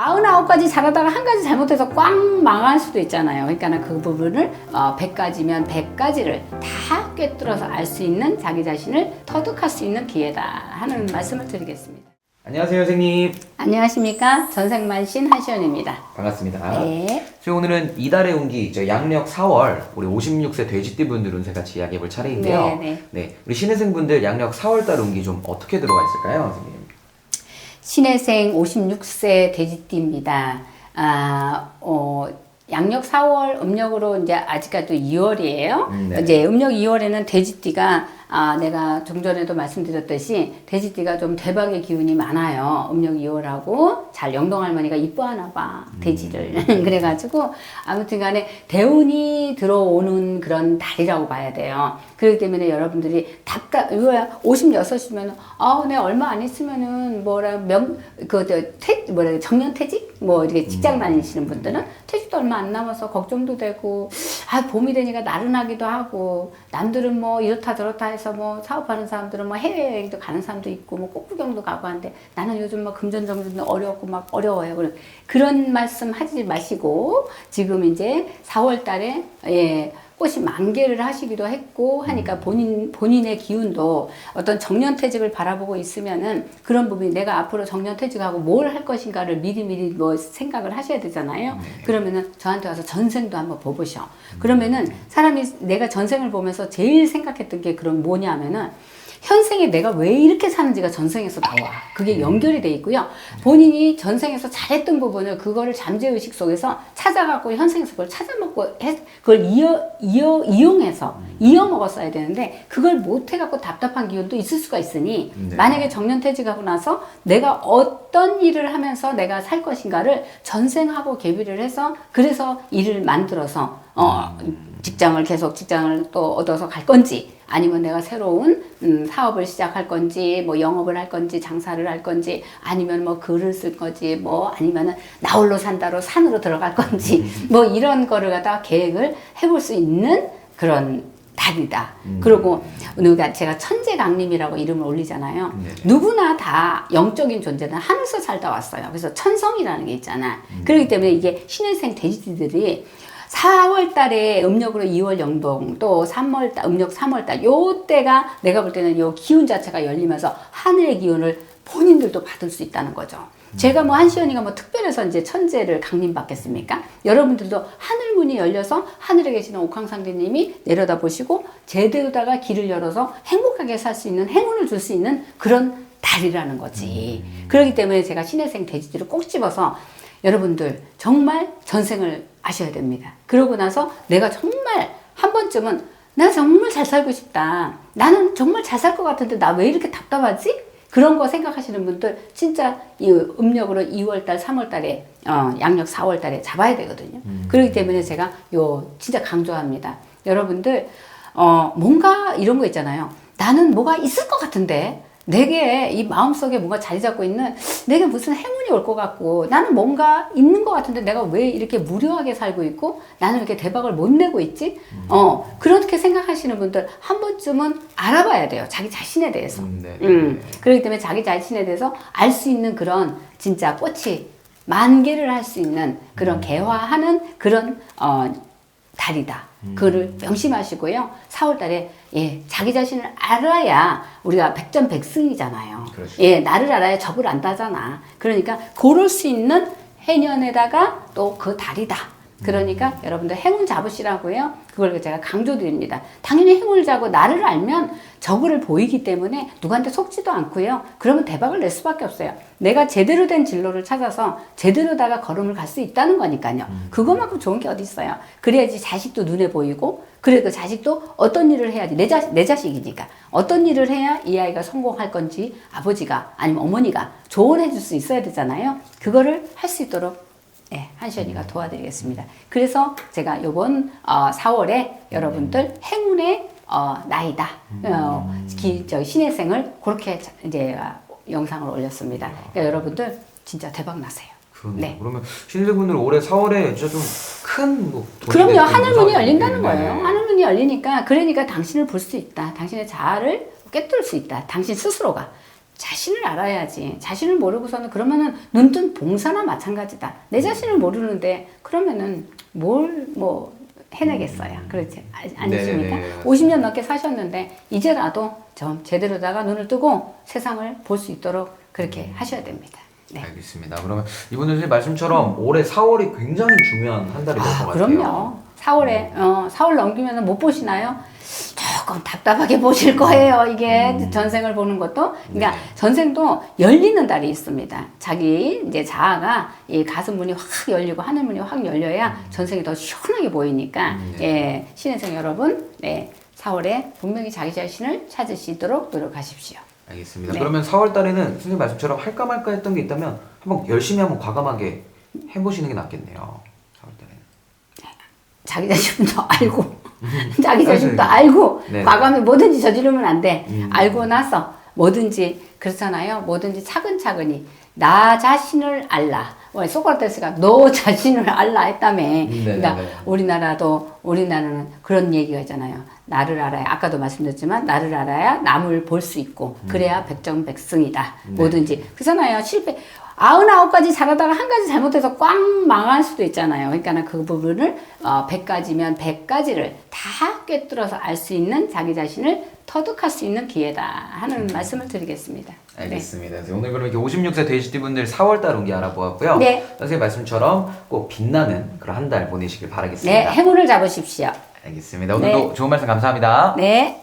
99가지 잘하다가 한 가지 잘못해서 꽝 망할 수도 있잖아요. 그러니까 그 부분을 100가지면 100가지를 다 꿰뚫어서 알 수 있는 자기 자신을 터득할 수 있는 기회다 하는 말씀을 드리겠습니다. 안녕하세요, 선생님. 안녕하십니까? 전생만신 한시연입니다. 반갑습니다. 네. 저희 오늘은 이달의 운기, 양력 4월 우리 56세 돼지띠 분들 운세 같이 이야기해볼 차례인데요. 네, 우리 신혜생 분들 양력 4월달 운기 좀 어떻게 들어가 있을까요, 선생님? 신혜생 56세 돼지띠입니다. 양력 4월, 음력으로 이제 아직까지 2월이에요. 네. 이제 음력 2월에는 돼지띠가 내가 좀 전에도 말씀드렸듯이 돼지띠가 좀 대박의 기운이 많아요. 음력 2월하고 잘 영동할머니가 이뻐하나 봐, 돼지를. 그래가지고 아무튼 간에 대운이 들어오는 그런 달이라고 봐야 돼요. 그렇기 때문에 여러분들이 이거야 56이면 내가 얼마 안 있으면은 정년퇴직? 뭐 이렇게 직장 다니시는 분들은 퇴직도 얼마 안 남아서 걱정도 되고 봄이 되니까 나른하기도 하고 남들은 뭐 이렇다 저렇다 해서 뭐 사업하는 사람들은 뭐 해외여행도 가는 사람도 있고 뭐 꽃구경도 가고 하는데 나는 요즘 막 금전정신도 어렵고 막 어려워요. 그런 말씀 하지 마시고 지금 이제 4월 달에 꽃이 만개를 하시기도 했고 하니까 본인의 기운도 어떤 정년퇴직을 바라보고 있으면은 그런 부분이 내가 앞으로 정년퇴직하고 뭘 할 것인가를 미리 뭐 생각을 하셔야 되잖아요. 그러면은 저한테 와서 전생도 한번 보셔. 그러면은 사람이 내가 전생을 보면서 제일 생각했던 게 그럼 뭐냐면은 현생에 내가 왜 이렇게 사는지가 전생에서 나와. 그게 연결이 돼 있고요. 본인이 전생에서 잘했던 부분을 그거를 잠재의식 속에서 찾아갖고 현생에서 그걸 찾아먹고 그걸 이용해서 이어먹었어야 되는데 그걸 못해갖고 답답한 기운도 있을 수가 있으니 만약에 정년퇴직하고 나서 내가 어떤 일을 하면서 내가 살 것인가를 전생하고 계비를 해서 그래서 일을 만들어서 직장을 또 얻어서 갈 건지 아니면 내가 새로운 사업을 시작할 건지 뭐 영업을 할 건지 장사를 할 건지 아니면 뭐 글을 쓸 건지 뭐 아니면은 나홀로 산다로 산으로 들어갈 건지 뭐 이런 거를 갖다가 계획을 해볼 수 있는 그런 달이다. 그리고 제가 천재강림이라고 이름을 올리잖아요. 누구나 다 영적인 존재는 하늘에서 살다 왔어요. 그래서 천성이라는 게 있잖아. 그렇기 때문에 이게 신혜생 돼지들이 4월 달에 음력으로 2월 영동 또 3월 달 음력 3월 달 요때가 내가 볼 때는 요 기운 자체가 열리면서 하늘의 기운을 본인들도 받을 수 있다는 거죠. 제가 뭐 한시연이가 뭐 특별해서 이제 천재를 강림 받겠습니까? 여러분들도 하늘 문이 열려서 하늘에 계시는 옥황상제님이 내려다 보시고 제대로다가 길을 열어서 행복하게 살 수 있는 행운을 줄 수 있는 그런 달이라는 거지. 그렇기 때문에 제가 신혜생 돼지들을 꼭 집어서 여러분들 정말 전생을 아셔야 됩니다. 그러고 나서 내가 정말 한 번쯤은 내가 정말 잘 살고 싶다. 나는 정말 잘 살 것 같은데 나 왜 이렇게 답답하지? 그런 거 생각하시는 분들 진짜 이 음력으로 2월달, 3월달에 양력 4월달에 잡아야 되거든요. 그렇기 때문에 제가 진짜 강조합니다. 여러분들 뭔가 이런 거 있잖아요. 나는 뭐가 있을 것 같은데 내게 이 마음속에 뭔가 자리 잡고 있는 내게 무슨 행운이 올 것 같고 나는 뭔가 있는 것 같은데 내가 왜 이렇게 무료하게 살고 있고 나는 이렇게 대박을 못 내고 있지? 그렇게 생각하시는 분들 한 번쯤은 알아봐야 돼요. 자기 자신에 대해서. 그렇기 때문에 자기 자신에 대해서 알 수 있는 그런 진짜 꽃이 만개를 할 수 있는 그런 개화하는 그런 달이다. 그거를 명심하시고요. 4월 달에 자기 자신을 알아야 우리가 백전백승이잖아요. 그렇죠. 나를 알아야 적을 안다잖아. 그러니까 고를 수 있는 해년에다가 또 그 달이다. 그러니까 여러분들 행운 잡으시라고요. 그걸 제가 강조드립니다. 당연히 행운을 잡고 나를 알면 저그를 보이기 때문에 누구한테 속지도 않고요. 그러면 대박을 낼 수밖에 없어요. 내가 제대로 된 진로를 찾아서 제대로다가 걸음을 갈 수 있다는 거니까요. 그것만큼 좋은 게 어디 있어요. 그래야지 자식도 눈에 보이고 그래 그 자식도 어떤 일을 해야지 내 자식이니까 어떤 일을 해야 이 아이가 성공할 건지 아버지가 아니면 어머니가 조언해 줄 수 있어야 되잖아요. 그거를 할 수 있도록 한시연이가 도와드리겠습니다. 그래서 제가 요번 4월에 여러분들 행운의 나이다. 신혜생을 그렇게 이제 영상을 올렸습니다. 그러니까 여러분들 진짜 대박 나세요. 네. 그러면 신혜생분들 올해 4월에 진짜 좀 큰 그럼요. 하늘문이 열린다는 거예요. 하늘문이 열리니까 그러니까 당신을 볼 수 있다. 당신의 자아를 꿰뚫을 수 있다. 당신 스스로가. 자신을 알아야지. 자신을 모르고서는 그러면은 눈뜬 봉사나 마찬가지다. 내 자신을 모르는데 그러면은 뭘 뭐 해내겠어요. 그렇지 아니십니까? 네네네. 50년 넘게 사셨는데 이제라도 좀 제대로다가 눈을 뜨고 세상을 볼 수 있도록 그렇게 하셔야 됩니다. 네. 알겠습니다. 그러면 이분은 선생님 말씀처럼 올해 4월이 굉장히 중요한 한 달이 될 것 같아요. 그럼요. 4월에 4월 넘기면 못 보시나요? 조금 답답하게 보실 거예요. 이게 전생을 보는 것도. 그러니까 네. 전생도 열리는 달이 있습니다. 자기 이제 자아가 이 가슴 문이 확 열리고 하늘 문이 확 열려야 전생이 더 시원하게 보이니까 네. 예, 신혜생 여러분, 네, 4월에 분명히 자기 자신을 찾으시도록 노력하십시오. 알겠습니다. 네. 그러면 4월 달에는 선생님 말씀처럼 할까 말까 했던 게 있다면 한번 열심히 한번 과감하게 해보시는 게 낫겠네요. 4월 달에는. 자기 자신도 알고 자기 자신도 알고 네네. 과감히 뭐든지 저지르면 안 돼. 음. 알고 나서 뭐든지 그렇잖아요. 뭐든지 차근차근히 나 자신을 알라. 소크라테스가 너 자신을 알라 했다며. 그러니까 우리나라는 그런 얘기가 있잖아요. 나를 알아야 아까도 말씀드렸지만 나를 알아야 남을 볼 수 있고 그래야 백정백승이다. 네. 뭐든지 그렇잖아요. 실패 99가지 잘하다가 한 가지 잘못해서 꽝 망할 수도 있잖아요. 그러니까 그 부분을 100가지면 100가지를 다 꿰뚫어서 알 수 있는 자기 자신을 터득할 수 있는 기회다 하는 말씀을 드리겠습니다. 알겠습니다. 네. 오늘 그럼 이렇게 56세 돼지띠분들 4월달 운기 알아보았고요. 네. 선생님 말씀처럼 꼭 빛나는 그런 한 달 보내시길 바라겠습니다. 네, 행운을 잡으십시오. 알겠습니다. 오늘도 좋은 말씀 감사합니다. 네.